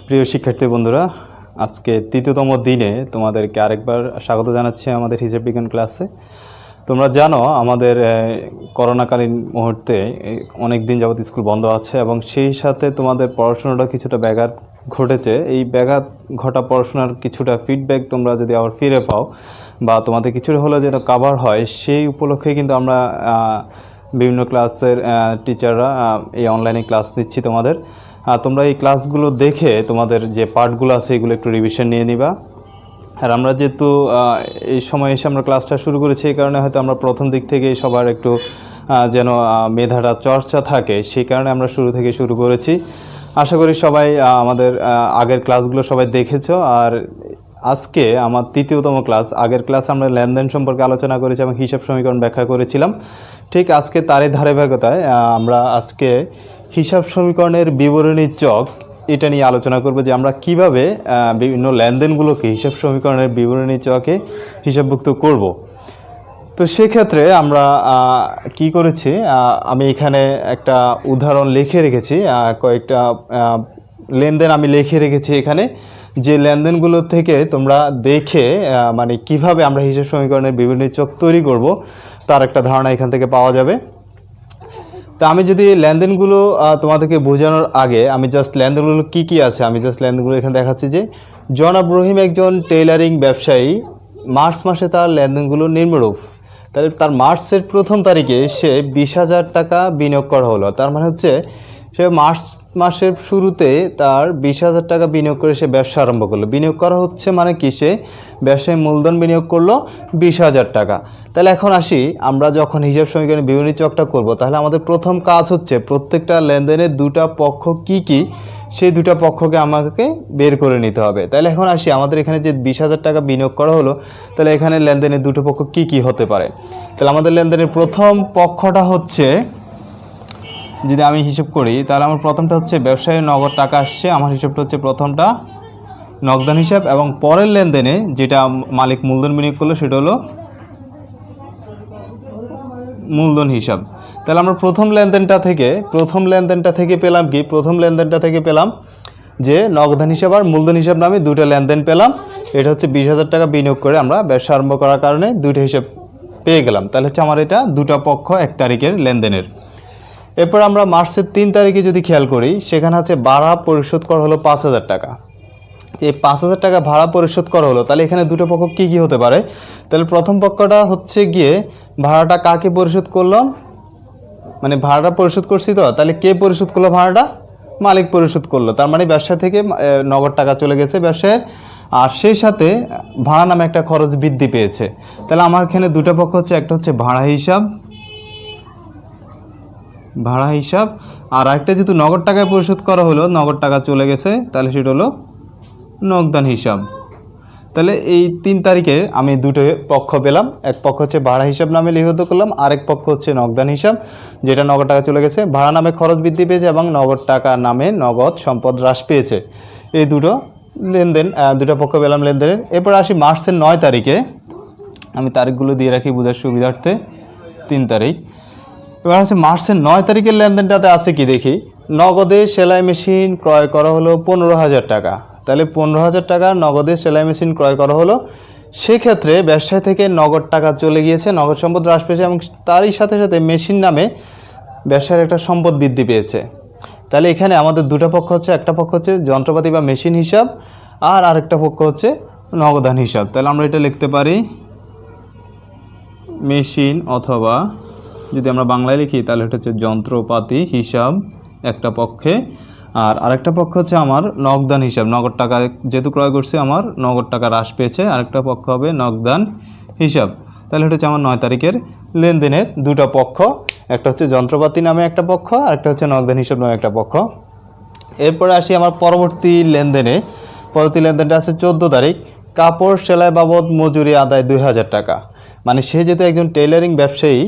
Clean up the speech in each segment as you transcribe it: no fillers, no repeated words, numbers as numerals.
প্রিয় শিক্ষার্থী বন্ধুরা, আজকে তৃতীয়তম দিনে তোমাদেরকে আরেকবার স্বাগত জানাচ্ছি আমাদের হিসাব বিজ্ঞান ক্লাসে। তোমরা জানো আমাদের করোনাকালীন মুহূর্তে অনেক দিন যাবত স্কুল বন্ধ আছে এবং সেই সাথে তোমাদের পড়াশোনাটা কিছুটা ব্যাঘাত ঘটেছে। এই ব্যাঘাত ঘটা পড়াশোনার কিছুটা ফিডব্যাক তোমরা যদি আবার ফিরে পাও বা তোমাদের কিছুটা হলেও যেন কাভার হয়, সেই উপলক্ষে কিন্তু আমরা বিভিন্ন ক্লাসের টিচাররা এই অনলাইনে ক্লাস নিচ্ছি তোমাদের। তোমরা এই ক্লাসগুলো দেখে তোমাদের যে পার্টগুলো আছে এগুলো একটু রিভিশন নিয়ে নিবা। আর আমরা যেহেতু এই সময় এসে আমরা ক্লাসটা শুরু করেছি, এই কারণে হয়তো আমরা প্রথম দিক থেকেই সবার একটু যেন মেধাটা চর্চা থাকে, সেই কারণে আমরা শুরু থেকে শুরু করেছি। আশা করি সবাই আমাদের আগের ক্লাসগুলো সবাই দেখেছো। আর আজকে আমার তৃতীয়তম ক্লাস। আগের ক্লাসে আমরা লেনদেন সম্পর্কে আলোচনা করেছি এবং হিসাব সমীকরণ ব্যাখ্যা করেছিলাম। ঠিক আজকে তারই ধারাবাহিকতায় আমরা আজকে হিসাব সমীকরণের বিবরণী চক এটা নিয়ে আলোচনা করব, যে আমরা কিভাবে বিভিন্ন লেনদেনগুলোকে হিসাব সমীকরণের বিবরণী চকে হিসাবভুক্ত করব। তো সেক্ষেত্রে আমরা কি করেছি, আমি এখানে একটা উদাহরণ লিখে রেখেছি, কয়েকটা লেনদেন আমি লিখে রেখেছি এখানে, যে লেনদেনগুলো থেকে তোমরা দেখে মানে কিভাবে আমরা হিসাব সমীকরণের বিবরণী চক তৈরি করব তার একটা ধারণা এখান থেকে পাওয়া যাবে। তা আমি যদি লেনদেনগুলো তোমাদেরকে বোঝানোর আগে আমি জাস্ট লেনদেনগুলো কি আছে আমি জাস্ট লেনদেনগুলো এখানে দেখাচ্ছি। যে জনাব রহিম একজন টেইলারিং ব্যবসায়ী, মার্চ মাসে তার লেনদেনগুলো নিম্নরূপ। তাহলে তার মার্চের প্রথম তারিখে সে 20,000 টাকা বিনিয়োগ করা হলো। তার মানে হচ্ছে সে মার্চ মাসের শুরুতে তার 20,000 টাকা বিনিয়োগ করে সে ব্যবসা আরম্ভ করলো। বিনিয়োগ করা হচ্ছে মানে কি, সে ব্যবসায় মূলধন বিনিয়োগ করলো 20,000 টাকা। তাহলে এখন আসি, আমরা যখন হিসাব সমীকরণের বিবরণী চকটা করব, তাহলে আমাদের প্রথম কাজ হচ্ছে প্রত্যেকটা লেনদেনের দুটা পক্ষ কি সেই দুটা পক্ষকে আমাকে বের করে নিতে হবে। তাহলে এখন আসি, আমাদের এখানে যে 20,000 টাকা বিনিয়োগ করা হলো, তাহলে এখানে লেনদেনের দুটো পক্ষ কি হতে পারে। তাহলে আমাদের লেনদেনের প্রথম পক্ষটা হচ্ছে, যদি আমি হিসাব করি তাহলে আমার প্রথমটা হচ্ছে ব্যবসায়ী নগদ টাকা আসছে, আমার হিসাবটা হচ্ছে প্রথমটা নগদান হিসাব, এবং পরের লেনদেনে যেটা মালিক মূলধন বিনিয়োগ করলো সেটা হলো মূলধন হিসাব। তাহলে আমরা প্রথম লেনদেনটা থেকে পেলাম কি, প্রথম লেনদেনটা থেকে পেলাম যে নগদান হিসাব আর মূলধন হিসাব নামে দুটো লেনদেন পেলাম। এটা হচ্ছে 20,000 টাকা বিনিয়োগ করে আমরা ব্যবসা আরম্ভ করার কারণে দুইটা হিসাব পেয়ে গেলাম। তাহলে হচ্ছে আমার এটা দুটো পক্ষ 1 তারিখের লেনদেনের। এরপর আমরা মার্চের 3 তারিখে যদি খেয়াল করি, সেখানে হচ্ছে ভাড়া পরিশোধ করা হলো 5,000 টাকা। এই 5,000 টাকা ভাড়া পরিশোধ করা হলো, তাহলে এখানে দুটো পক্ষ কি হতে পারে। তাহলে প্রথম পক্ষটা হচ্ছে গিয়ে ভাড়াটা কাকে পরিশোধ করলাম, মানে ভাড়াটা পরিশোধ করছি, তো তাহলে কে পরিশোধ করলো, ভাড়াটা মালিক পরিশোধ করলো। তার মানে ব্যবসা থেকে নগদ টাকা চলে গেছে ব্যবসায়ের, আর সেই সাথে ভাড়া নামে একটা খরচ বৃদ্ধি পেয়েছে। তাহলে আমার এখানে দুটো পক্ষ হচ্ছে, একটা হচ্ছে ভাড়া হিসাব, আর একটা যেহেতু নগদ টাকায় পরিশোধ করা হলো, নগদ টাকা চলে গেছে, তাহলে সেটা হলো নগদান হিসাব। তাহলে এই 3 তারিখে আমি দুটো পক্ষ পেলাম, এক পক্ষ হচ্ছে ভাড়া হিসাব নামে লিখিত করলাম, আরেক পক্ষ হচ্ছে নগদান হিসাব, যেটা নগদ টাকা চলে গেছে, ভাড়া নামে খরচ বৃদ্ধি পেয়েছে এবং নগদ টাকা নামে নগদ সম্পদ হ্রাস পেয়েছে। এই দুটো লেনদেন, দুটো পক্ষ পেলাম লেনদেনের। এরপর আসি মার্চের 9 তারিখে, আমি তারিখগুলো দিয়ে রাখি বোঝার সুবিধার্থে। 3 তারিখ। এবার হচ্ছে মার্চের 9 তারিখের লেনদেনটাতে আছে কি দেখি, নগদে সেলাই মেশিন ক্রয় করা হলো 15,000 টাকা। তাহলে 15,000 টাকা নগদে সেলাই মেশিন ক্রয় করা হলো। সেক্ষেত্রে ব্যবসায় থেকে নগদ টাকা চলে গিয়েছে, নগদ সম্পদ হ্রাস পেয়েছে এবং তারই সাথে সাথে মেশিন নামে ব্যবসার একটা সম্পদ বৃদ্ধি পেয়েছে। তাহলে এখানে আমাদের দুটো পক্ষ হচ্ছে, একটা পক্ষ হচ্ছে যন্ত্রপাতি বা মেশিন হিসাব, আর আরেকটা পক্ষ হচ্ছে নগদান হিসাব। তাহলে আমরা এটা লিখতে পারি মেশিন, অথবা যদি আমরা বাংলায় লিখি তাহলে এটা হচ্ছে যন্ত্রপাতি হিসাব একটা পক্ষে, আর আরেকটা পক্ষ হচ্ছে আমার নগদান হিসাব, নগদ টাকা যেহেতু ক্রয় করছে আমার নগদ টাকা হ্রাস পেয়েছে, আরেকটা পক্ষ হবে নগদান হিসাব। তাহলে এটা হচ্ছে আমার 9 তারিখের লেনদেনের দুটো পক্ষ, একটা হচ্ছে যন্ত্রপাতি নামে একটা পক্ষ, আর একটা হচ্ছে নগদান হিসাব নামে একটা পক্ষ। এরপরে আসি আমার পরবর্তী লেনদেনটা আছে 14 তারিখ, কাপড় সেলাই বাবদ মজুরি আদায় 2,000 টাকা। মানে সে যেহেতু একজন টেইলারিং ব্যবসায়ী,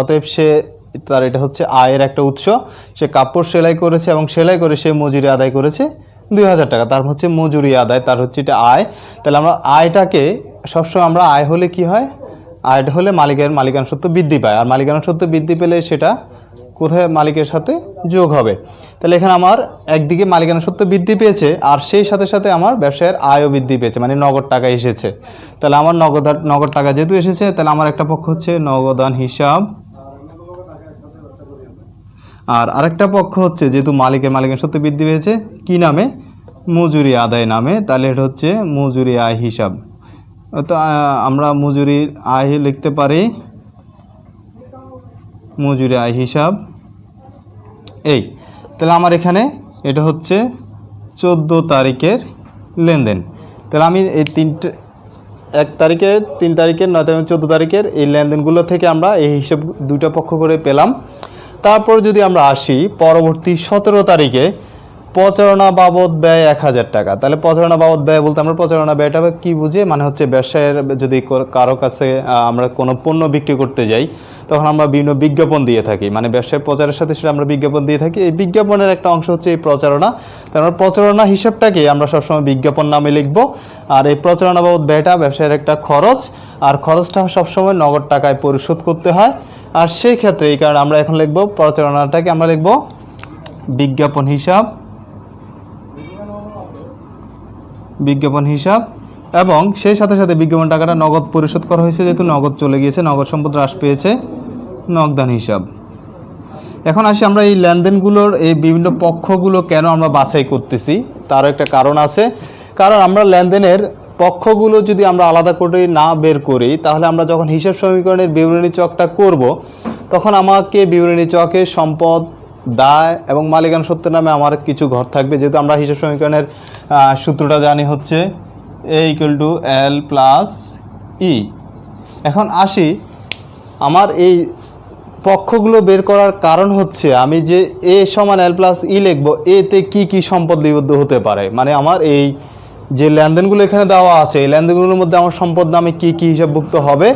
অতএব তার এটা হচ্ছে আয়ের একটা উৎস। সে কাপড় সেলাই করেছে এবং সেলাই করে সে মজুরি আদায় করেছে 2,000 টাকা। তার হচ্ছে মজুরি আদায়, তার হচ্ছে এটা আয়। তাহলে আমরা আয়টাকে সবসময় আমরা আয় হলে কি হয়, আয়টা হলে মালিকানা সত্ত্ব বৃদ্ধি পায়, আর মালিকানা সত্ত্ব বৃদ্ধি পেলে সেটা কোথায় মালিকের সাথে যোগ হবে। তাহলে এখানে আমার একদিকে মালিকানা সত্ত্ব বৃদ্ধি পেয়েছে আর সেই সাথে সাথে আমার ব্যবসায়ের আয়ও বৃদ্ধি পেয়েছে, মানে নগদ টাকা এসেছে। তাহলে আমার নগদ টাকা যেহেতু এসেছে, তাহলে আমার একটা পক্ষ হচ্ছে নগদান হিসাব, আর আরেকটা পক্ষ হচ্ছে যেহেতু মালিকানা সত্ত্ব বৃদ্ধি পেয়েছে কি নামে, মজুরি আদায় নামে। তাহলে এটা হচ্ছে মজুরি আয় হিসাব। তো আমরা মজুরির আয় লিখতে পারি মজুরি আয় হিসাব। এই তাহলে আমার এখানে এটা হচ্ছে 14 তারিখের লেনদেন। তাহলে আমি এই 1 তারিখে, 3 তারিখের, 9 তারিখ, 14 তারিখের এই লেনদেনগুলো থেকে আমরা এই হিসাব দুইটা পক্ষ করে পেলাম। তারপর যদি আমরা আসি পরবর্তী 17 তারিখে প্রচারণা বাবদ ব্যয় 1000 টাকা। তাহলে প্রচারণা বাবদ ব্যয় বলতে আমরা প্রচারণা ব্যয়টা কি বুঝি, মানে হচ্ছে ব্যবসায়ের যদি কারো কাছে আমরা কোনো পণ্য বিক্রি করতে যাই তখন আমরা বিভিন্ন বিজ্ঞাপন দিয়ে থাকি, মানে ব্যবসায়ের প্রচারের সাথে সেটা আমরা বিজ্ঞাপন দিয়ে থাকি। এই বিজ্ঞাপনের একটা অংশ হচ্ছে এই প্রচারণা। তারপর প্রচারণা হিসাবটাকে আমরা সবসময় বিজ্ঞাপন নামে লিখব। আর এই প্রচারণা বাবদ ব্যয়টা ব্যবসায়ের একটা খরচ, আর খরচটা সবসময় নগদ টাকায় পরিশোধ করতে হয়। আর সেই ক্ষেত্রে এই কারণে আমরা এখন লিখব প্রচারণাটাকে আমরা লিখব বিজ্ঞাপন হিসাব, বিজ্ঞাপন হিসাব। এবং সেই সাথে সাথে বিজ্ঞাপন টাকাটা নগদ পরিশোধ করা হয়েছে, যেহেতু নগদ চলে গিয়েছে, নগদ সম্পদ হ্রাস পেয়েছে, নগদান হিসাব। এখন আসি আমরা এই লেনদেনগুলোর এই বিভিন্ন পক্ষগুলো কেন আমরা বাছাই করতেছি, তারও একটা কারণ আছে। কারণ আমরা লেনদেনের পক্ষগুলো যদি আমরা আলাদা করে না বের করি, তাহলে আমরা যখন হিসাব সমীকরণের বিবরণী চকটা করব তখন আমাকে বিবরণী চকে সম্পদ, দায় এবং মালিকানা সত্ত্ব নামে আমার কিছু ঘর থাকবে। যেহেতু আমরা হিসাব সমীকরণের সূত্রটা জানি হচ্ছে A = L + E। এখন আসি আমার এই পক্ষগুলো বের করার কারণ হচ্ছে আমি যে A = L + E লিখব, এতে কি কি সম্পদ লিপিবদ্ধ হতে পারে, মানে আমার এই যে লেনদেনগুলো এখানে দেওয়া আছে এই লেনদেনগুলোর মধ্যে আমার সম্পদ নামে কি কি হিসাবভুক্ত হবে,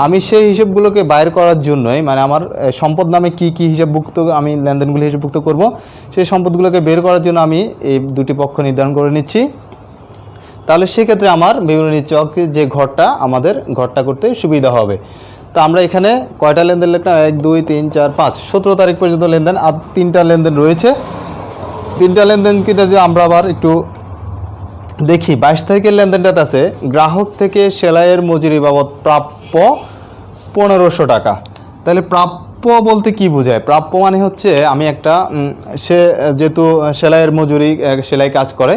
আমি সেই হিসাবগুলোকে বাইর করার জন্যই, মানে আমার সম্পদ নামে কি কি হিসাবভুক্ত আমি লেনদেনগুলো হিসাবভুক্ত করব, সেই সম্পদগুলোকে বের করার জন্য আমি এই দুটি পক্ষ নির্ধারণ করে নিচ্ছি। তাহলে সেক্ষেত্রে আমার বিবরণী চক যে আমাদের ঘরটা করতে সুবিধা হবে। তো আমরা এখানে কয়টা লেনদেন লিখলাম, 1 2 3 4 5, 17 তারিখ পর্যন্ত লেনদেন, আর 3টা লেনদেন রয়েছে। 3টা লেনদেন কিন্তু যদি আমরা আবার একটু দেখি, 22 তারিখের লেনদেনটাতে আছে গ্রাহক থেকে সেলাইয়ের মজুরি বাবদ প্রাপ্য 1500 টাকা। তাহলে প্রাপ্য বলতে কি বোঝায়, প্রাপ্য মানে হচ্ছে আমি একটা সে যেহেতু সেলাইয়ের মজুরি সেলাই কাজ করে,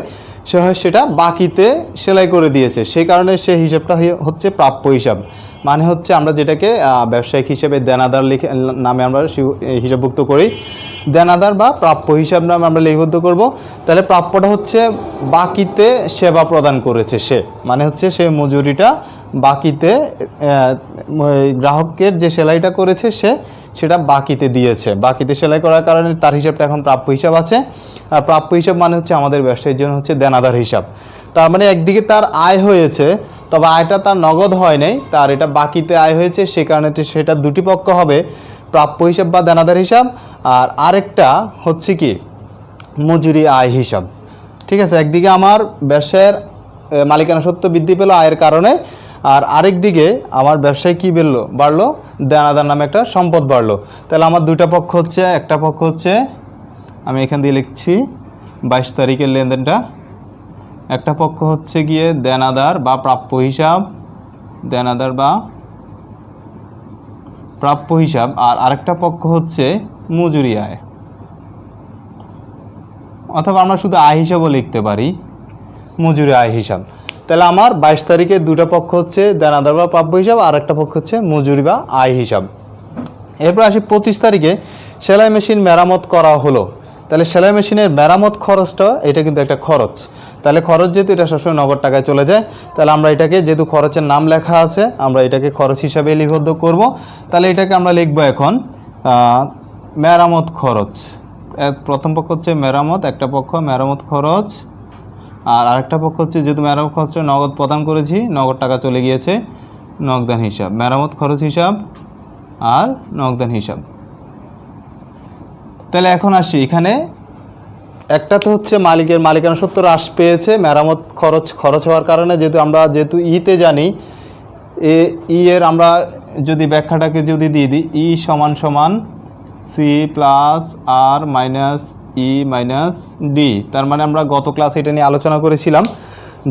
সে হয় সেটা বাকিতে সেলাই করে দিয়েছে, সেই কারণে সে হিসাবটা হচ্ছে প্রাপ্য হিসাব। মানে হচ্ছে আমরা যেটাকে ব্যবসায়িক হিসেবে দেনাদার নামে আমরা হিসাবভুক্ত করি, দেনাদার বা প্রাপ্য হিসাব নামে আমরা লিপিবদ্ধ করব। তাহলে প্রাপ্যটা হচ্ছে বাকিতে সেবা প্রদান করেছে সে, মানে হচ্ছে সে মজুরিটা বাকিতে গ্রাহকের যে সেলাইটা করেছে সেটা বাকিতে দিয়েছে, বাকিতে সেলাই করার কারণে তার হিসাবটা এখন প্রাপ্য হিসাব আছে। আর প্রাপ্য হিসাব মানে হচ্ছে আমাদের ব্যবসায়ীর জন্য হচ্ছে দেনাদার হিসাব। তার মানে একদিকে তার আয় হয়েছে, তবে আয়টা তার নগদ হয় নাই, তার এটা বাকিতে আয় হয়েছে, সে কারণে সেটা দুটি পক্ষ হবে, প্রাপ্য হিসাব বা দেনাদার হিসাব, আর আরেকটা হচ্ছে কি মজুরি আয় হিসাব। ঠিক আছে, একদিকে আমার ব্যবসায়ের মালিকানা সত্ত্ব বৃদ্ধি পেল আয়ের কারণে, আর আরেক দিকে আমার ব্যবসায় কি বাড়লো, দেনাদার নামে একটা সম্পদ বাড়লো। তাহলে আমার দুইটা পক্ষ হচ্ছে, একটা পক্ষ হচ্ছে আমি এখান দিয়ে লিখছি 22 তারিখের লেনদেনটা, একটা পক্ষ হচ্ছে গিয়ে দেনাদার বা প্রাপ্য হিসাব, দেনাদার বা প্রাপ্য হিসাব, আর আরেকটা পক্ষ হচ্ছে মজুরি আয়, অথবা আমরা শুধু আয় হিসাবও লিখতে পারি, মজুরি আয় হিসাব। তাহলে আমার 22 তারিখে দুটো পক্ষ হচ্ছে দেনাদার বা প্রাপ্য হিসাব, আর একটা পক্ষ হচ্ছে মজুরি বা আয় হিসাব। এরপর আসি 25 তারিখে সেলাই মেশিন মেরামত করা হলো। তাহলে সেলাই মেশিনের মেরামত খরচটা এটা কিন্তু একটা খরচ, তাহলে খরচ যেহেতু এটা সবসময় নগদ টাকায় চলে যায়, তাহলে আমরা এটাকে যেহেতু খরচের নাম লেখা আছে আমরা এটাকে খরচ হিসাবে লিপিবদ্ধ করব। তাহলে এটাকে আমরা লিখব এখন মেরামত খরচ। প্রথম পক্ষ হচ্ছে মেরামত, একটা পক্ষ মেরামত খরচ, আর আরেকটা পক্ষ হচ্ছে যেহেতু মেরামত খরচ নগদ প্রদান করেছি, নগদ টাকা চলে গিয়েছে, নগদান হিসাব, মেরামত খরচ হিসাব আর নগদান হিসাব। তাহলে এখন আসি এখানে একটা তো হচ্ছে মালিকানা সত্ত্ব হ্রাস পেয়েছে মেরামত খরচ হওয়ার কারণে, যেহেতু ইতে জানি ই এর আমরা যদি ব্যাখ্যাটাকে যদি দিয়ে দিই ই সমান সি প্লাস আর মাইনাস ই মাইনাস ডি। তার মানে আমরা গত ক্লাসে এটা নিয়ে আলোচনা করেছিলাম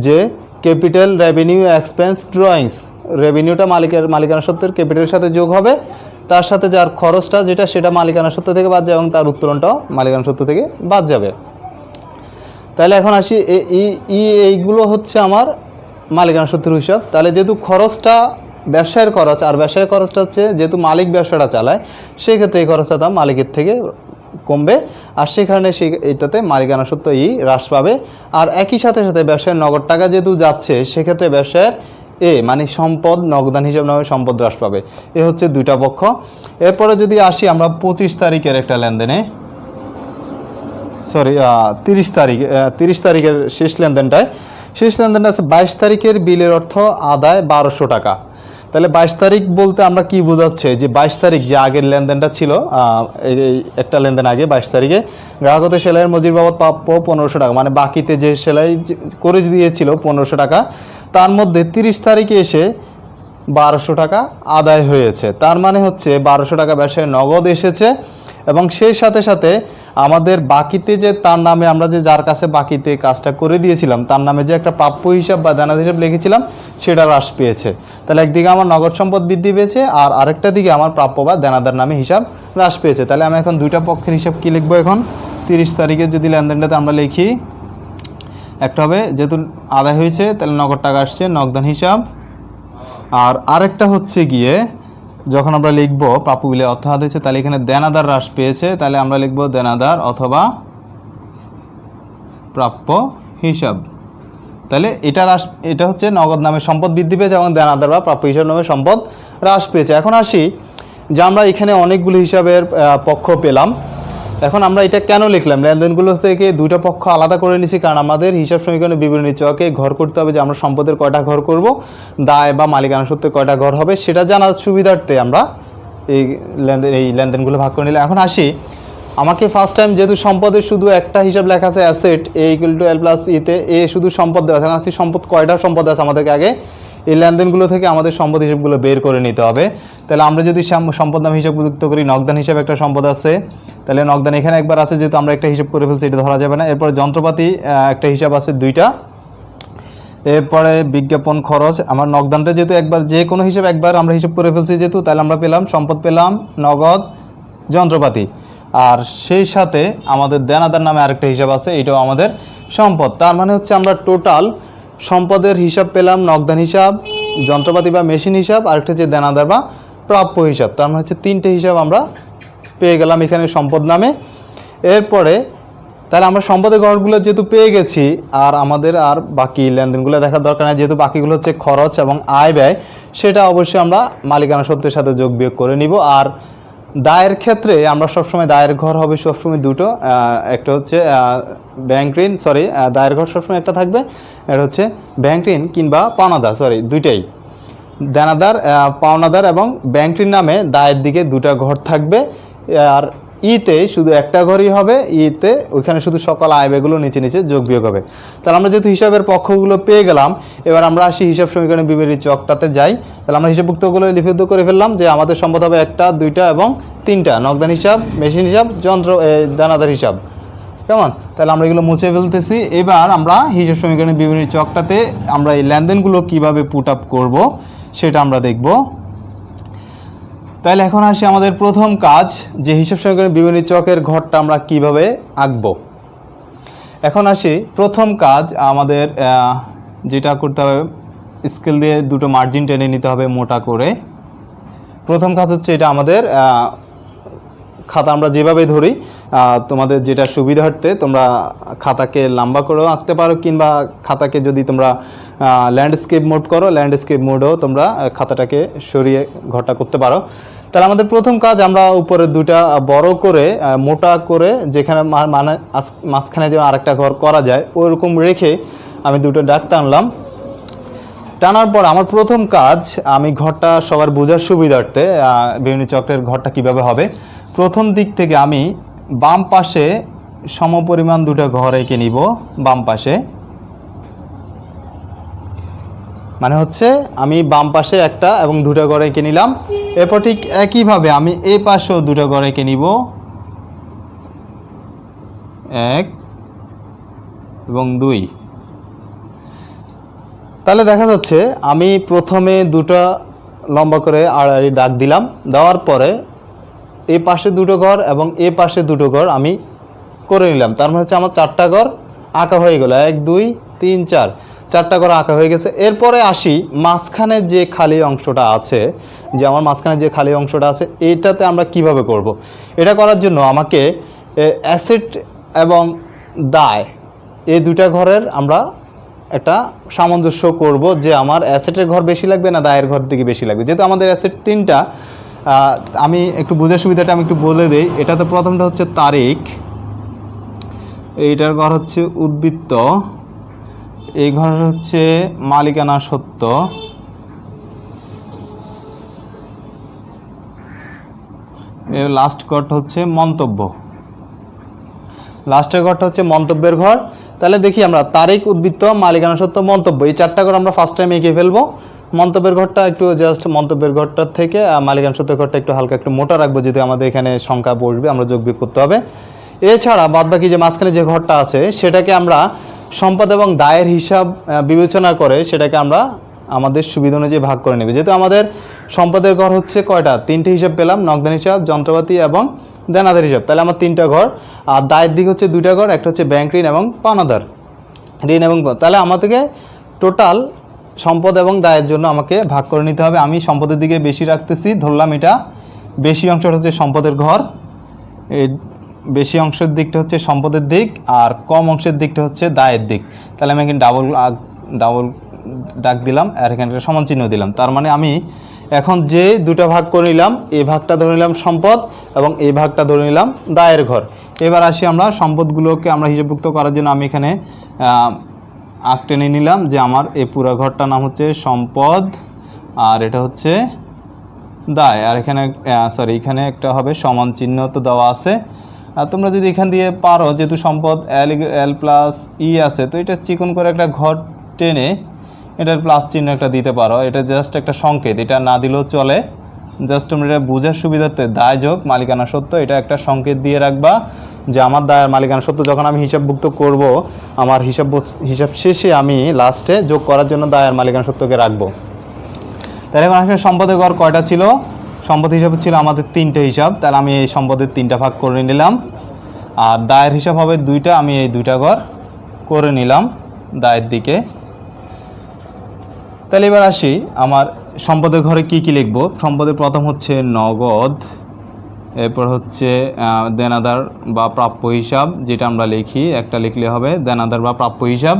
যে ক্যাপিটাল রেভিনিউ এক্সপেন্স ড্রয়িংস, রেভিনিউটা মালিকানা সত্ত্বের ক্যাপিটালের সাথে যোগ হবে, তার সাথে যার খরচটা যেটা সেটা মালিকানা সত্ত্ব থেকে বাদ যাবে এবং তার উত্তোলনটাও মালিকানা সত্ত্ব থেকে বাদ যাবে। তাহলে এখন আসি এইগুলো হচ্ছে আমার মালিকানা সত্ত্বের হিসাব। তাহলে যেহেতু খরচটা ব্যবসায়ের খরচ, আর ব্যবসায়ের খরচটা হচ্ছে যেহেতু মালিক ব্যবসাটা চালায়, সেই ক্ষেত্রে এই খরচটা দাম মালিকের থেকে কমবে, আর সেখানে এইটাতে মালিকানা সত্ত্ব হ্রাস পাবে। আর একই সাথে সাথে ব্যবসায়ের নগদ টাকা যেহেতু যাচ্ছে, সেক্ষেত্রে ব্যবসায়ের মানে সম্পদ নগদান হিসাব নামে সম্পদ হ্রাস পাবে। এ হচ্ছে দুইটা পক্ষ। এরপরে যদি আসি আমরা 25 তারিখের একটা লেনদেনে, 30 তারিখের শেষ লেনদেনটা আছে 22 তারিখের বিলের অর্থ আদায় 1200 টাকা। তাহলে 22 তারিখ বলতে আমরা কি বোঝাচ্ছে, যে 22 তারিখ যে আগের লেনদেনটা ছিল, এই একটা লেনদেন আগে 22 তারিখে গ্রাহক হতে সেলাইয়ের মজুরি বাবদ প্রাপ্য 1500 টাকা, মানে বাকিতে যে সেলাই করে দিয়েছিল 1500 টাকা, তার মধ্যে 30 তারিখে এসে 1200 টাকা আদায় হয়েছে। তার মানে হচ্ছে 1200 টাকা ব্যবসায় নগদ এসেছে, এবং সেই সাথে সাথে আমাদের বাকিতে যে তার নামে আমরা যে যার কাছে বাকিতে কাজটা করে দিয়েছিলাম তার নামে যে একটা প্রাপ্য হিসাব বা দেনাদ হিসাব লিখেছিলাম সেটা হ্রাস পেয়েছে। তাহলে একদিকে আমার নগদ সম্পদ বৃদ্ধি পেয়েছে, আর আরেকটা দিকে আমার প্রাপ্য বা দেনাদার নামে হিসাব হ্রাস পেয়েছে। তাহলে আমি এখন দুইটা পক্ষের হিসাব কি লিখবো, এখন 30 তারিখের যদি লেনদেনটাতে আমরা লিখি, একটা হবে যেহেতু আদায় হয়েছে তাহলে নগদ টাকা আসছে নগদান হিসাব, আর আরেকটা হচ্ছে গিয়ে যখন আমরা লিখবো প্রাপ্য বিলে অর্থ আদায় হয়েছে, তাহলে এখানে দেনাদার হ্রাস পেয়েছে, তাহলে আমরা লিখবো দেনাদার অথবা প্রাপ্য হিসাব। তাহলে এটা হচ্ছে নগদ নামে সম্পদ বৃদ্ধি পেয়েছে এবং দেনাদার বা প্রাপ্য হিসাব নামে সম্পদ হ্রাস পেয়েছে। এখন আসি যে আমরা এখানে অনেকগুলো হিসাবের পক্ষ পেলাম। এখন আমরা এটা কেন লিখলাম, লেনদেনগুলো থেকে দুইটা পক্ষ আলাদা করে নিছি, কারণ আমাদের হিসাব সমীকরণের বিবরণী চকে ঘর করতে হবে যে আমরা সম্পদের কয়টা ঘর করব, দায় বা মালিকানা সত্ত্বে কয়টা ঘর হবে সেটা জানার সুবিধার্থে আমরা এই লেনদেনগুলো ভাগ করে নিলাম। এখন আসি, আমাকে ফার্স্ট টাইম যেহেতু সম্পদের শুধু একটা হিসাব লেখা আছে asset A equal to L plus ইতে এ শুধু সম্পদ দেওয়া আছে, এখন আসছি সম্পদ কয়টা সম্পদ আছে আমাদেরকে আগে এই লেনদেনগুলো থেকে আমাদের সম্পদ হিসাবগুলো বের করে নিতে হবে। তাহলে আমরা যদি সম্পদ নাম হিসাব যুক্ত করি, নগদান হিসাবে একটা সম্পদ আছে, তাহলে নগদান এখানে একবার আছে, যেহেতু আমরা একটা হিসাব করে ফেলছি এটা ধরা যাবে না। এরপর যন্ত্রপাতি একটা হিসাব আছে দুইটা, এরপরে বিজ্ঞাপন খরচ, আমার নগদানটা যেহেতু একবার যে কোনো হিসাব একবার আমরা হিসাব করে ফেলছি যেহেতু, তাহলে আমরা পেলাম সম্পদ পেলাম নগদ যন্ত্রপাতি, আর সেই সাথে আমাদের দেনাদার নামে আরেকটা হিসাব আছে, এটাও আমাদের সম্পদ। তার মানে হচ্ছে আমরা টোটাল সম্পদের হিসাব পেলাম নগদান হিসাব, যন্ত্রপাতি বা মেশিন হিসাব, আরেকটা হচ্ছে দেনাদার বা প্রাপ্য হিসাব। তার মানে হচ্ছে তিনটে হিসাব আমরা পেয়ে গেলাম এখানে সম্পদ নামে। এরপরে তাহলে আমরা সম্পদের ঘরগুলো যেহেতু পেয়ে গেছি, আর আমাদের আর বাকি লেনদেনগুলো দেখার দরকার নেই, যেহেতু বাকিগুলো হচ্ছে খরচ এবং আয় ব্যয়, সেটা অবশ্যই আমরা মালিকানা সত্ত্বের সাথে যোগ বিয়োগ করে নিব। আর দায়ের ক্ষেত্রে আমরা সবসময় দায়ের ঘর হবে সবসময় দুটো, একটা হচ্ছে ব্যাংক ঋণ, দায়ের ঘর সবসময় একটা থাকবে, এটা হচ্ছে ব্যাংক ঋণ কিংবা পাওনাদার, দুইটাই দেনাদার, পাওনাদার এবং ব্যাংক ঋণ নামে দায়ের দিকে দুটা ঘর থাকবে। আর ইতে শুধু একটা ঘরই হবে, ইতে ওইখানে শুধু সকল আয় ব্যয়গুলো নিচে নিচে যোগ বিয়োগ হবে। তাহলে আমরা যেহেতু হিসাবের পক্ষগুলো পেয়ে গেলাম, এবার আমরা আসি হিসাব সমীকরণের বিবরণী চকটাতে যাই। তাহলে আমরা হিসাবভুক্তগুলো লিপিবদ্ধ করে ফেললাম যে আমাদের সম্পদ হবে একটা, দুইটা এবং তিনটা, নগদান হিসাব, মেশিন হিসাব, দানাদার হিসাব। কেমন? তাহলে আমরা এগুলো মুছে ফেলতেছি। এবার আমরা হিসাব সমীকরণের বিবরণী চকটাতে আমরা এই লেনদেনগুলো কিভাবে পুট আপ করব সেটা আমরা দেখব। তাহলে এখন আসি আমাদের প্রথম কাজ, যে হিসাব সমীকরণের বিবরণী চকের ঘরটা আমরা কিভাবে আঁকব। এখন আসি প্রথম কাজ, আমাদের যেটা করতে হবে স্কেল দিয়ে দুটো মার্জিন টেনে নিতে হবে মোটা করে। প্রথম কাজ হচ্ছে এটা আমাদের খাতা আমরা যেভাবে ধরি, তোমাদের যেটা সুবিধার্থে তোমরা খাতাকে লম্বা করেও আঁকতে পারো, কিংবা খাতাকে যদি তোমরা ল্যান্ডস্কেপ মোড করো, ল্যান্ডস্কেপ মোডেও তোমরা খাতাটাকে সরিয়ে ঘরটা করতে পারো। তাহলে আমাদের প্রথম কাজ, আমরা উপরে দুটা বড় করে মোটা করে, যেখানে মানে মাঝখানে যেমন আরেকটা ঘর করা যায় ওরকম রেখে আমি দুটো দাগ টানলাম। টানার পর আমার প্রথম কাজ, আমি ঘরটা সবার বোঝার সুবিধার্থে বিবরণী চক্রের ঘরটা কিভাবে হবে, প্রথম দিক থেকে আমি বাম পাশে সমপরিমাণ দুটো ঘর এঁকে নিব। বাম পাশে মানে হচ্ছে আমি বাম পাশে একটা এবং দুটো ঘর এঁকে নিলাম। এরপর ঠিক একইভাবে আমি এই পাশেও দুটো ঘর এঁকে নিব, 1 এবং 2। তাহলে দেখা যাচ্ছে আমি প্রথমে দুটো লম্বা করে আড়াআড়ি দাগ দিলাম, দেওয়ার পরে এই পাশে দুটো ঘর এবং এই পাশে দুটো ঘর আমি করে নিলাম। তার মানে হচ্ছে আমার 4টা ঘর আঁকা হয়ে গেল, 1 2 3 4, 4টা ঘর আঁকা হয়ে গেছে। এরপরে আসি মাঝখানে যে খালি অংশটা আছে, যে আমার মাঝখানে যে খালি অংশটা আছে এইটাতে আমরা কিভাবে করব। এটা করার জন্য আমাকে অ্যাসেট এবং দায় এই দুইটা ঘরের আমরা একটা সামঞ্জস্য করব, যে আমার অ্যাসেটের ঘর বেশি লাগবে না দায়ের ঘর দিকে বেশি লাগবে। যেহেতু আমাদের অ্যাসেট 3টা, আমি একটু বোঝার সুবিধাটা আমি একটু বলে দিই। এটাতে প্রথমটা হচ্ছে তারিখ, এইটার ঘর হচ্ছে উদ্বৃত্ত, এই ঘর হচ্ছে মালিকানা সত্ত্ব, এর লাস্ট ঘরটা হচ্ছে মন্তব্য, লাস্টের ঘরটা হচ্ছে মন্তব্যের ঘর। তাহলে দেখি আমরা তারিখ, উদ্বৃত্ত, মালিকানা সত্ত্ব, মন্তব্য, এই 4টা ঘর আমরা ফার্স্ট টাইম এঁকে ফেলবো। মন্তব্যের ঘরটা একটু জাস্ট মন্তব্যের ঘরটার থেকে মালিকানা সত্ত্বের ঘরটা একটু হালকা একটু মোটা রাখবো, যদি আমাদের এখানে সংখ্যা বসবে আমরা যোগ বিয়োগ করতে হবে। এছাড়া বাদবাকি যে মাঝখানে যে ঘরটা আছে সেটাকে আমরা সম্পদ এবং দায়ের হিসাব বিবেচনা করে সেটাকে আমরা আমাদের সুবিধা অনুযায়ী ভাগ করে নেব। যেহেতু আমাদের সম্পদের ঘর হচ্ছে কয়টা, 3টে হিসাব পেলাম, নগদান হিসাব, যন্ত্রপাতি এবং দেনাদার হিসাব। তাহলে আমার 3টা ঘর। আর দায়ের দিক হচ্ছে 2টা ঘর, একটা হচ্ছে ব্যাংক ঋণ এবং পাওনাদার ঋণ এবং। তাহলে আমাদেরকে টোটাল সম্পদ এবং দায়ের জন্য আমাকে ভাগ করে নিতে হবে। আমি সম্পদের দিকে বেশি রাখতেছি, ধরলাম এটা বেশি অংশটা হচ্ছে সম্পদের ঘর, এই বেশি অংশের দিকটা হচ্ছে সম্পদের দিক, আর কম অংশের দিকটা হচ্ছে দায়ের দিক। তাহলে আমি এখানে ডাবল ডাক দিলাম আর এখানে একটা সমান চিহ্ন দিলাম। তার মানে আমি এখন যে দুটো ভাগ করে নিলাম, এই ভাগটা ধরে নিলাম সম্পদ এবং এই ভাগটা ধরে নিলাম দায়ের ঘর। এবার আসি আমরা সম্পদগুলোকে আমরা হিসাবভুক্ত করার জন্য আমি এখানে আঁক টেনে নিলাম, যে আমার এই পুরো ঘরটার নাম হচ্ছে সম্পদ আর এটা হচ্ছে দায়। আর এখানে এখানে একটা হবে সমান চিহ্ন তো দেওয়া আছে। তোমরা যদি এখান দিয়ে পারো, যেহেতু সম্পদ এল প্লাস ই আছে, তো এটা চিকন করে একটা ঘর টেনে এটার প্লাস চিহ্ন একটা দিতে পারো। এটা জাস্ট একটা সংকেত, এটা না দিলেও চলে। জাস্ট তোমরা এটা বোঝার সুবিধার্থে দায় যোগ মালিকানা সত্ত্ব এটা একটা সংকেত দিয়ে রাখবা, যে আমার দায়ের মালিকানা সত্ত্ব যখন আমি হিসাবভুক্ত করব, আমার হিসাব শেষে আমি লাস্টে যোগ করার জন্য দায়ের মালিকানা সত্ত্বকে রাখবো। তাহলে এখন আসলে সম্পদের ঘর কয়টা ছিল, সম্পদ হিসাব ছিল আমাদের 3টে হিসাব। তাহলে আমি এই সম্পদের 3টা ভাগ করে নিলাম, আর দায়ের হিসাব হবে 2টা, আমি এই 2টা ঘর করে নিলাম দায়ের দিকে। তাহলে এবার আসি আমার সম্পদের ঘরে কি কি লিখব। সম্পদের প্রথম হচ্ছে নগদ, এরপর হচ্ছে দেনাদার বা প্রাপ্য হিসাব, যেটা আমরা লিখি একটা লিখলে হবে দেনাদার বা প্রাপ্য হিসাব।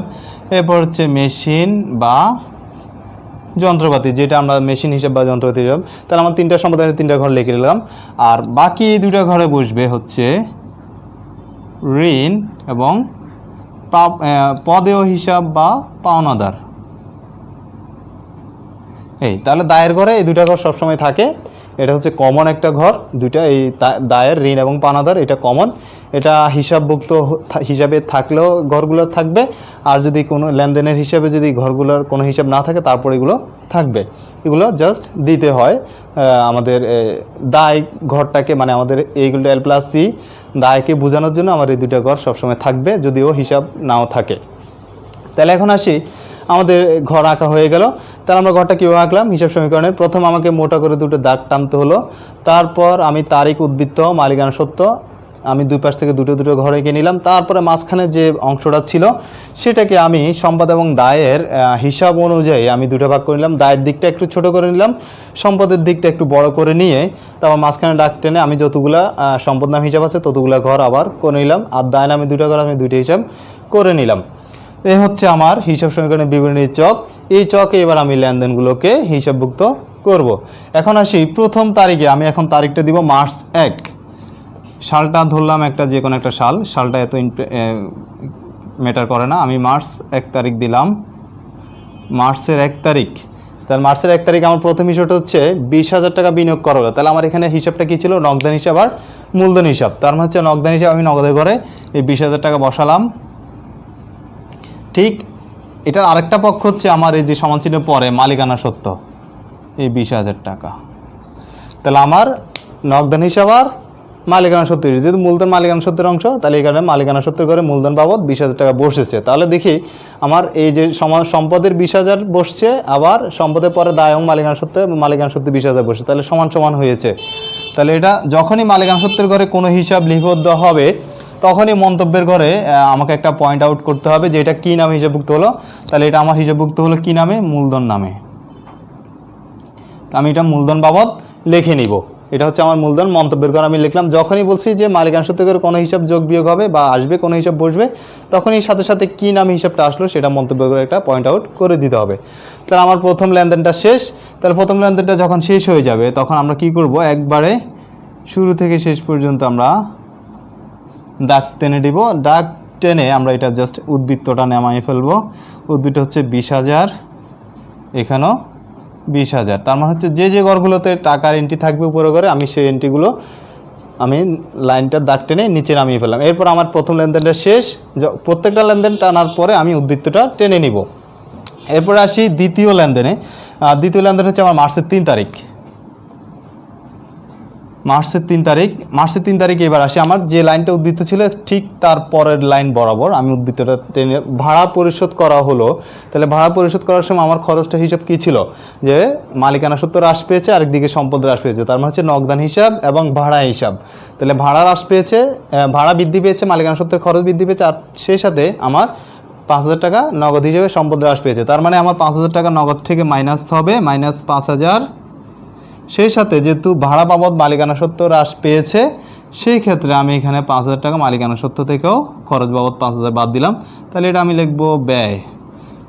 এরপর হচ্ছে মেশিন বা যন্ত্রপাতি, যেটা আমরা মেশিন হিসাব বা যন্ত্রপাতি হিসাব। তাহলে আমার 3টা সম্পদের 3টা ঘর লিখে নিলাম। আর বাকি 2টা ঘরে বসবে হচ্ছে ঋণ এবং পদেয় হিসাব বা পাওনাদার। তাহলে দায়ের ঘরে এই 2টা ঘর সবসময় থাকে, এটা হচ্ছে কমন একটা ঘর, 2টা এই দায়ের ঋণ এবং পাওনাদার এটা কমন। এটা হিসাবভুক্ত হিসাবে থাকলেও ঘরগুলো থাকবে, আর যদি কোনো লেনদেনের হিসাবে যদি ঘরগুলোর কোনো হিসাব না থাকে তারপর এগুলো থাকবে। এগুলো জাস্ট দিতে হয় আমাদের দায় ঘরটাকে, মানে আমাদের এইগুলো এল প্লাস সি দায়কে বোঝানোর জন্য আমার এই 2টা ঘর সবসময় থাকবে, যদিও হিসাব নাও থাকে। তাহলে এখন আসি, আমাদের ঘর আঁকা হয়ে গেল। তাহলে আমরা ঘরটা কীভাবে আঁকলাম হিসাব সমীকরণের, প্রথম আমাকে মোটা করে 2টো দাগ টানতে হলো। তারপর আমি তারিখ, উদ্বৃত্ত, মালিকানা সত্ত্ব আমি 2 পাশ থেকে 2টো ঘর এঁকে নিলাম। তারপরে মাঝখানে যে অংশটা ছিল সেটাকে আমি সম্পদ এবং দায়ের হিসাব অনুযায়ী আমি 2টা ভাগ করে নিলাম। দায়ের দিকটা একটু ছোট করে নিলাম, সম্পদের দিকটা একটু বড় করে নিয়ে তারপর মাঝখানে দাগ টেনে আমি যতগুলা সম্পদ নাম হিসাব আছে ততগুলা ঘর আবার করে নিলাম। আর দায় নামে 2টা ঘর আমি 2টা হিসাব করে নিলাম। এই হচ্ছে আমার হিসাব সমীকরণের বিবরণীর চক। এই চকে এবার আমি লেনদেনগুলোকে হিসাবভুক্ত করব। এখন আসি প্রথম তারিখে, আমি এখন তারিখটা দিব মার্চ 1, সালটা ধরলাম একটা যে কোনো একটা সালটা এত ম্যাটার করে না। আমি মার্চ 1 তারিখ দিলাম, মার্চের 1 তারিখ। তাহলে মার্চের 1 তারিখ আমার প্রথম হিসাবটা হচ্ছে 20,000 টাকা বিনিয়োগ করা হলো। তাহলে আমার এখানে হিসাবটা কী ছিল, নগদান হিসাব আর মূলধন হিসাব। তার মানে হচ্ছে নগদান হিসাব আমি নগদের ঘরে এই 20,000 টাকা বসালাম। ঠিক এটার আরেকটা পক্ষ হচ্ছে আমার এই যে সমান চিহ্নের পরে মালিকানা সত্ত্ব, এই 20,000 টাকা। তাহলে আমার নগদান হিসাব আর মালিকানা সত্ত্বের, যেহেতু মূলধন মালিকানা সত্ত্বের অংশ, তাহলে এই কারণে মালিকানা সত্ত্বের করে মূলধন বাবদ 20,000 টাকা বসেছে। তাহলে দেখি আমার এই যে সম্পদের 20,000 বসছে, আবার সম্পদের পরে দায় এবং মালিকানা সত্ত্বে 20,000 বসছে, তাহলে সমান সমান হয়েছে। তাহলে এটা যখনই মালিকানা সত্ত্বের ঘরে কোনো হিসাব লিপিবদ্ধ হবে, তখনই মন্তব্যের ঘরে আমাকে একটা পয়েন্ট আউট করতে হবে যে এটা কী নামে হিসাবভুক্ত হলো। তাহলে এটা আমার হিসাবভুক্ত হলো কী নামে? মূলধন নামে। আমি এটা মূলধন বাবদ লিখে নিব। এটা হচ্ছে আমার মূলধন। মন্তব্যের ঘরে আমি লিখলাম। যখনই বলছি যে মালিকানা সত্ত্বের ঘরে কোনো হিসাব যোগ বিয়োগ হবে বা আসবে, কোনো হিসাব বসবে, তখনই সাথে সাথে কী নামে হিসাবটা আসলো সেটা মন্তব্যের ঘরে একটা পয়েন্ট আউট করে দিতে হবে। তাহলে আমার প্রথম লেনদেনটা শেষ। তাহলে প্রথম লেনদেনটা যখন শেষ হয়ে যাবে, তখন আমরা কি করব? একবারে শুরু থেকে শেষ পর্যন্ত আমরা দাগ টেনে দিব। দাগ টেনে আমরা এটা জাস্ট উদ্বৃত্তটা নামাই ফেলবো। উদ্বৃত্ত হচ্ছে 20,000, এখানেও 20,000। তার মানে হচ্ছে যে যে ঘরগুলোতে টাকার এন্ট্রি থাকবে উপরে ঘরে, আমি সেই এন্ট্রিগুলো আমি লাইনটা দাগ টেনে নিচে নামিয়ে ফেললাম। এরপর আমার প্রথম লেনদেনটা শেষ। প্রত্যেকটা লেনদেন টানার পরে আমি উদ্বৃত্তটা টেনে নিব। এরপরে আসি দ্বিতীয় লেনদেনে। দ্বিতীয় লেনদেন হচ্ছে আমার মার্চের 3 তারিখ। মার্চের 3 তারিখ এবার আসি। আমার যে লাইনটা উদ্বৃত্ত ছিল ঠিক তার পরের লাইন বরাবর আমি উদ্বৃত্তটা টেনে ভাড়া পরিশোধ করা হলো। তাহলে ভাড়া পরিশোধ করার সময় আমার খরচটা হিসাব কী ছিল? যে মালিকানা সত্ত্ব হ্রাস পেয়েছে, আরেকদিকে সম্পদ হ্রাস পেয়েছে। তার মানে হচ্ছে নগদান হিসাব এবং ভাড়া হিসাব। তাহলে ভাড়া হ্রাস পেয়েছে, ভাড়া বৃদ্ধি পেয়েছে, মালিকানা সত্ত্বের খরচ বৃদ্ধি পেয়েছে, আর সেই সাথে আমার 5,000 টাকা নগদ হিসেবে সম্পদ হ্রাস পেয়েছে। তার মানে আমার 5,000 টাকা নগদ থেকে মাইনাস হবে, -5,000। সেই সাথে যেহেতু ভাড়া বাবদ মালিকানা সত্ত্ব হ্রাস পেয়েছে, সেই ক্ষেত্রে আমি এখানে 5,000 টাকা মালিকানা সত্ত্ব থেকেও খরচ বাবদ 5,000 বাদ দিলাম। তাহলে এটা আমি লিখবো ব্যয়।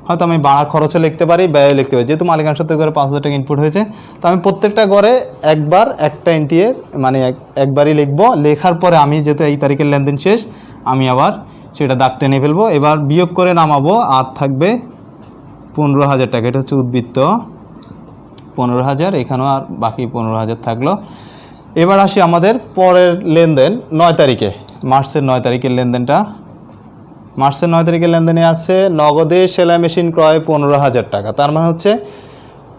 হয়তো আমি ভাড়া খরচও লিখতে পারি, ব্যয় লিখতে পারি। যেহেতু মালিকানা সত্ত্বের ঘরে 5,000 টাকা ইনপুট হয়েছে, তো আমি প্রত্যেকটা ঘরে একবার একটা এন্ট্রি মানে একবারই লিখবো। লেখার পরে আমি যেহেতু এই তারিখের লেনদেন শেষ, আমি আবার সেটা দাগ টেনে ফেলবো। এবার বিয়োগ করে নামাবো, আর থাকবে 15,000 টাকা। এটা হচ্ছে উদ্বৃত্ত 15,000, এখানেও আর বাকি 15,000 থাকলো। এবার আসি আমাদের পরের লেনদেন 9 তারিখে, মার্চের 9 তারিখের লেনদেনটা। মার্চের 9 তারিখের লেনদেনে আছে নগদে সেলাই মেশিন ক্রয় 15,000 টাকা। তার মানে হচ্ছে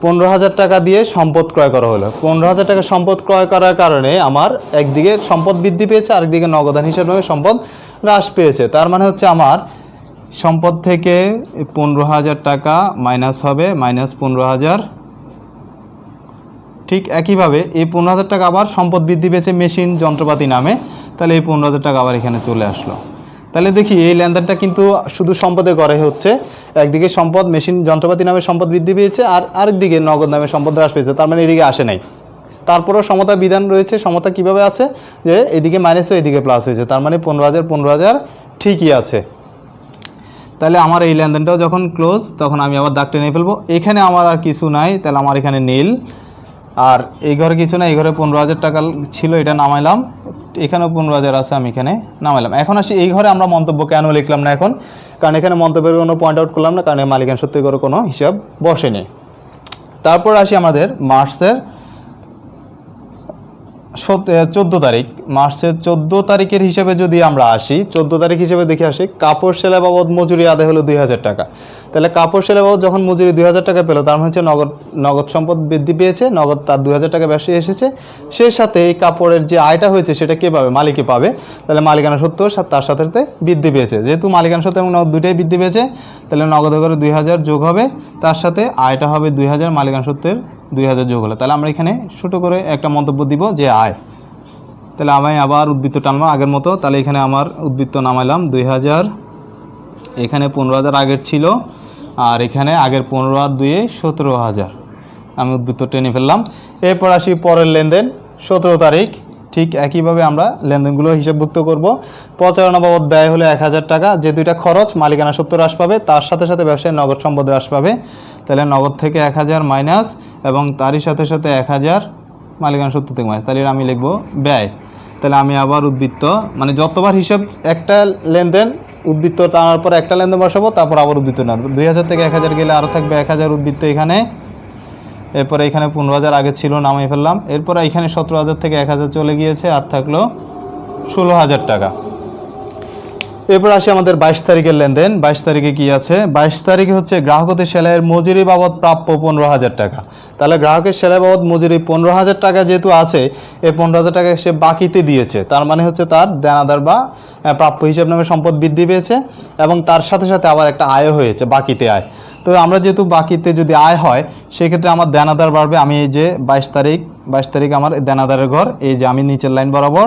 15,000 টাকা দিয়ে সম্পদ ক্রয় করা হলো। 15,000 টাকা সম্পদ ক্রয় করার কারণে আমার একদিকে সম্পদ বৃদ্ধি পেয়েছে, আরেকদিকে নগদান হিসাবে সম্পদ হ্রাস পেয়েছে। তার মানে হচ্ছে আমার সম্পদ থেকে 15,000 টাকা মাইনাস হবে, -15,000। ঠিক একইভাবে এই 15,000 টাকা আবার সম্পদ বৃদ্ধি পেয়েছে মেশিন যন্ত্রপাতি নামে। তাহলে এই 15,000 টাকা আবার এখানে চলে আসলো। তাহলে দেখি এই লেনদেনটা কিন্তু শুধু সম্পদে করে হচ্ছে। একদিকে সম্পদ মেশিন যন্ত্রপাতি নামে সম্পদ বৃদ্ধি পেয়েছে, আর আরেকদিকে নগদ নামে সম্পদ হ্রাস পেয়েছে। তার মানে এদিকে আসে নাই। তারপরেও সমতা বিধান রয়েছে। সমতা কিভাবে আছে? যে এদিকে মাইনাস হয়ে এদিকে প্লাস হয়েছে। তার মানে 15,000 ঠিকই আছে। তাহলে আমার এই লেনদেনটাও যখন ক্লোজ, তখন আমি আবার দাগ টেনে ফেলবো। এখানে আমার আর কিছু নাই, তাহলে আমার এখানে নীল। আর এই ঘরে কিছু না, এই ঘরে 15,000 টাকা ছিল, এটা নামাইলাম। এখানেও 15,000 আছে, আমি এখানে নামাইলাম। এখন আসি এই ঘরে আমরা মন্তব্য কেন লিখলাম না এখন? কারণ এখানে মন্তব্যের কোনো পয়েন্ট আউট করলাম না, কারণ মালিকানা সত্ত্বের ঘরে কোনো হিসাব বসেনি। তারপর আসি আমাদের মার্চের 14 তারিখ। মার্চের 14 তারিখের হিসাবে যদি আমরা আসি, 14 তারিখ হিসেবে দেখে আসি, কাপড় সেলাই বাবদ মজুরি আদায় হলো 2,000 টাকা। তাহলে কাপড় সেলাই বাবদ যখন মজুরি 2,000 টাকা পেলো, তার মানে হচ্ছে নগদ সম্পদ বৃদ্ধি পেয়েছে, নগদ তার 2,000 টাকা বেশি এসেছে। সেই সাথে এই কাপড়ের যে আয়টা হয়েছে সেটা কে পাবে? মালিকে পাবে। তাহলে মালিকানা সত্ত্ব তার সাথে সাথে বৃদ্ধি পেয়েছে। যেহেতু মালিকানা সত্ত্ব এবং নগদ দুইটাই বৃদ্ধি পেয়েছে, তাহলে নগদ করে 2,000 যোগ হবে, তার সাথে আয়টা হবে 2,000, মালিকানা সত্ত্বের 2,000 যোগ হলো। তাহলে আমরা এখানে ছোটো করে একটা মন্তব্য দিব যে আয়। তাহলে আমি আবার উদ্বৃত্ত টানবো আগের মতো। তাহলে এখানে আমার উদ্বৃত্ত নামাইলাম 2,000, এখানে 15,000 আগের ছিল, আর এখানে আগের 15 আর 2 17,000 আমি উদ্বৃত্ত টেনে ফেললাম। এরপর আসি পরের লেনদেন 17 তারিখ। ঠিক একইভাবে আমরা লেনদেনগুলো হিসাবভুক্ত করব। প্রচারণা বাবদ ব্যয় হলো 1,000 টাকা। যে দুইটা খরচ, মালিকানা সত্ত্ব হ্রাস পাবে, তার সাথে সাথে ব্যবসায়ী নগদ সম্পদ হ্রাস পাবে। তাহলে নগদ থেকে 1,000 মাইনাস, এবং তারই সাথে সাথে 1,000 মালিকানা সত্ত্ব থেকে মাইনাস। তাহলে আমি লিখবো ব্যয়। তাহলে আমি আবার উদ্বৃত্ত, মানে যতবার হিসাব একটা লেনদেন উদ্বৃত্ত টানার পর একটা লেনদেন বসাবো, তারপর আবার উদ্বৃত্ত টানবো। 2,000 থেকে 1,000 গেলে আরও থাকবে 1,000 উদ্বৃত্ত এখানে। এরপরে এখানে 15,000 আগে ছিল, নামিয়ে ফেললাম। এরপরে এখানে 17,000 থেকে 1,000 চলে গিয়েছে, আর থাকলো 16,000 টাকা। এরপর আসি আমাদের 22 তারিখের লেনদেন। 22 তারিখে কি আছে? 22 তারিখে হচ্ছে গ্রাহক হতে সেলাইয়ের মজুরি বাবদ প্রাপ্য 15,000 টাকা। তাহলে গ্রাহকের সেলাই বাবদ মজুরি 15,000 টাকা যেহেতু আছে, এই 15,000 টাকা সে বাকিতে দিয়েছে, তার মানে হচ্ছে তার দেনাদার বা প্রাপ্য হিসাব নামে সম্পদ বৃদ্ধি পেয়েছে এবং তার সাথে সাথে আবার একটা আয় হয়েছে, বাকিতে আয়। তো আমরা যেহেতু বাকিতে যদি আয় হয়, সেক্ষেত্রে আমার দেনাদার বাড়বে। আমি এই যে 22 তারিখ আমার দেনাদারের ঘর, এই যে আমি নিচের লাইন বরাবর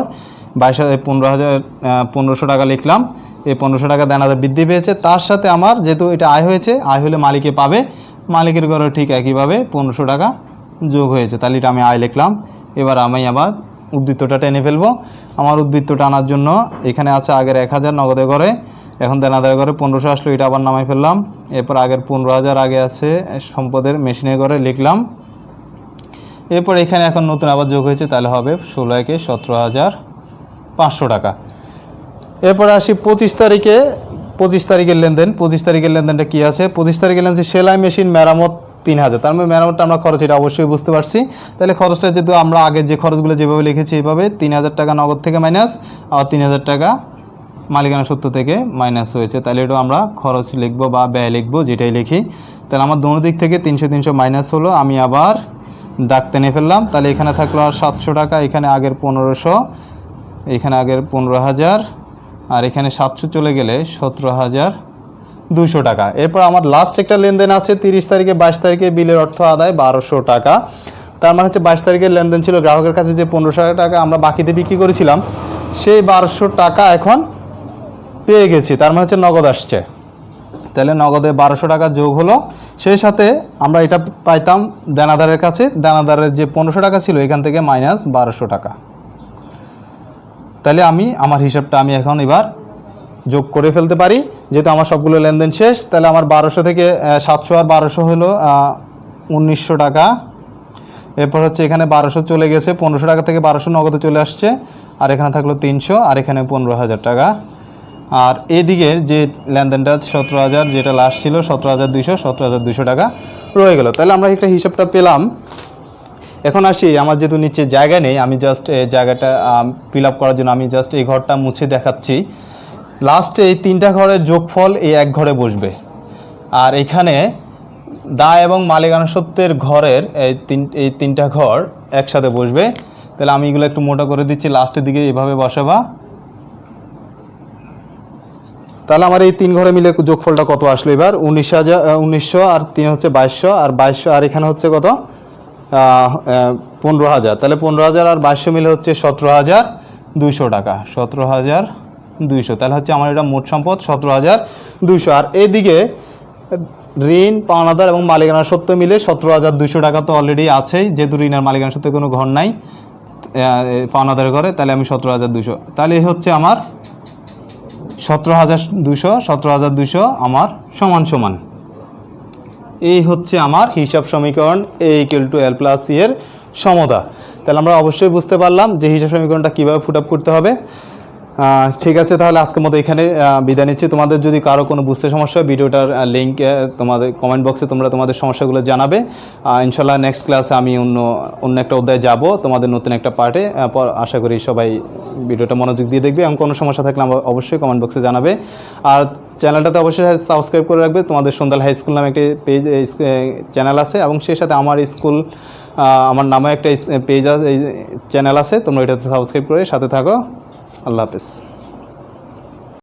15,000 টাকা লিখলাম। এই 1500 টাকা দেনাদার বৃদ্ধি পেয়েছে, তার সাথে আমার যেহেতু এটা আয় হয়েছে, আয় হলে মালিকে পাবে, মালিকের ঘরে ঠিক একইভাবে 1500 টাকা যোগ হয়েছে, তাহলে এটা আমি আয় লিখলাম। এবার আমি আবার উদ্বৃত্তটা টেনে ফেলবো। আমার উদ্বৃত্ত টানার জন্য এখানে আছে আগের 1000 নগদে ঘরে, এখন দেনাদারের ঘরে 1500 আসলো, এটা আবার নামাই ফেললাম। এরপর আগের 15,000 আগে আছে সম্পদের মেশিনের ঘরে লিখলাম। এরপর এখানে এখন নতুন আবার যোগ হয়েছে, তাহলে হবে 16 একে 17,500 টাকা। এরপরে আসি 25 তারিখের লেনদেন। 25 তারিখের লেনদেনটা কী আছে? 25 তারিখের লেনদেন সেলাই মেশিন মেরামত 3,000। তার মানে মেরামতটা আমরা খরচ, এটা অবশ্যই বুঝতে পারছি। তাহলে খরচটা যেহেতু আমরা আগের যে খরচগুলো যেভাবে লিখেছি এইভাবে 3,000 টাকা নগদ থেকে মাইনাস, আর 3,000 টাকা মালিকানা সত্ত্ব থেকে মাইনাস হয়েছে, তাহলে এটা আমরা খরচ লিখবো বা ব্যয় লিখবো, যেটাই লিখি। তাহলে আমার দোনো দিক থেকে 300 মাইনাস হলো, আমি আবার দাগ টেনে ফেললাম। তাহলে এখানে থাকলো আর 700 টাকা, এখানে আগের 1500, এখানে আগের 15,000, আর এখানে 700 চলে গেলে 17,200 টাকা। এরপর আমার লাস্ট একটা লেনদেন আছে 30 তারিখে। 22 তারিখে বিলের অর্থ আদায় 1200 টাকা। তার মানে হচ্ছে 22 তারিখের লেনদেন ছিল গ্রাহকের কাছে যে 1500 টাকা আমরা বাকিতে বিক্রি করেছিলাম, সেই 1200 টাকা এখন পেয়ে গেছি, তার মানে হচ্ছে নগদ আসছে। তাহলে নগদে 1200 টাকা যোগ হলো, সেই সাথে আমরা এটা পাইতাম দেনাদারের কাছে, দেনাদারের যে 1500 টাকা ছিল এখান থেকে মাইনাস 1200 টাকা। তাহলে আমি আমার হিসাবটা আমি এখন এবার যোগ করে ফেলতে পারি, যেহেতু আমার সবগুলো লেনদেন শেষ। তাহলে আমার 1200 থেকে 700 আর 1200 হলো 1900 টাকা। এরপর হচ্ছে এখানে 1200 চলে গেছে, 1500 টাকা থেকে 1200 নগদে চলে আসছে, আর এখানে থাকলো 300, আর এখানে 15,000 টাকা। আর এদিকে যে লেনদেনটা 17,000, যেটা লাস্ট ছিল 17,200 টাকা রয়ে গেল। তাহলে আমরা একটা হিসাবটা পেলাম। এখন আসি, আমার যেহেতু নিচে জায়গা নেই, আমি জাস্ট জায়গাটা ফিল আপ করার জন্য আমি জাস্ট এই ঘরটা মুছে দেখাচ্ছি। লাস্টে এই 3টা ঘরের যোগফল এই এক ঘরে বসবে, আর এখানে দায় এবং মালিকানা সত্ত্বের ঘরের এই 3টা ঘর একসাথে বসবে। তাহলে আমি এগুলো একটু মোটা করে দিচ্ছি, লাস্টের দিকে এভাবে বসাবা। তাহলে আমার এই 3 ঘরে মিলে যোগফলটা কত আসলো এবার? 1900 আর 3 হচ্ছে 2200, আর 2200 আর এখানে হচ্ছে কত? 15,000। তাহলে 15,000 আর 2200 মিলে হচ্ছে 17,200 টাকা, 17,200। তাহলে হচ্ছে আমার এটা মোট সম্পদ 17,200। আর এইদিকে ঋণ, পাওনাদার এবং মালিকানা সত্ত্ব মিলে 17,200 টাকা তো অলরেডি আছেই, যেহেতু ঋণ আর মালিকানা সত্ত্বে কোনো ঘর নাই পাওনাদারের ঘরে। তাহলে আমি 17,200, তাহলে এই হচ্ছে আমার 17,200 আমার সমান। এই হচ্ছে আমার হিসাব সমীকরণ A = L + C এর সমতা। তাহলে আমরা অবশ্যই বুঝতে পারলাম যে হিসাব সমীকরণটা কীভাবে ফুট আপ করতে হবে। ঠিক আছে, তাহলে আজকের মতো এখানে বিদায় নিচ্ছি। তোমাদের যদি কারো কোনো বুঝতে সমস্যা, ভিডিওটার লিঙ্ক তোমাদের কমেন্ট বক্সে তোমরা তোমাদের সমস্যাগুলো জানাবে। ইনশাল্লাহ নেক্সট ক্লাসে আমি অন্য একটা অধ্যায়ে যাব, তোমাদের নতুন একটা পার্টে। আশা করি সবাই ভিডিওটা মনোযোগ দিয়ে দেখবে, এবং কোনো সমস্যা থাকলে অবশ্যই কমেন্ট বক্সে জানাবে। আর চ্যানেলটাতে অবশ্যই সাবস্ক্রাইব করে রাখবে। তোমাদের সন্ধ্যাল হাই স্কুল নামে একটি পেজ চ্যানেল আছে, এবং সেই সাথে আমার স্কুল আমার নামে একটা পেজ চ্যানেল আছে, তোমরা এটাতে সাবস্ক্রাইব করে সাথে থাকো। আল্লাহ হাফেজ।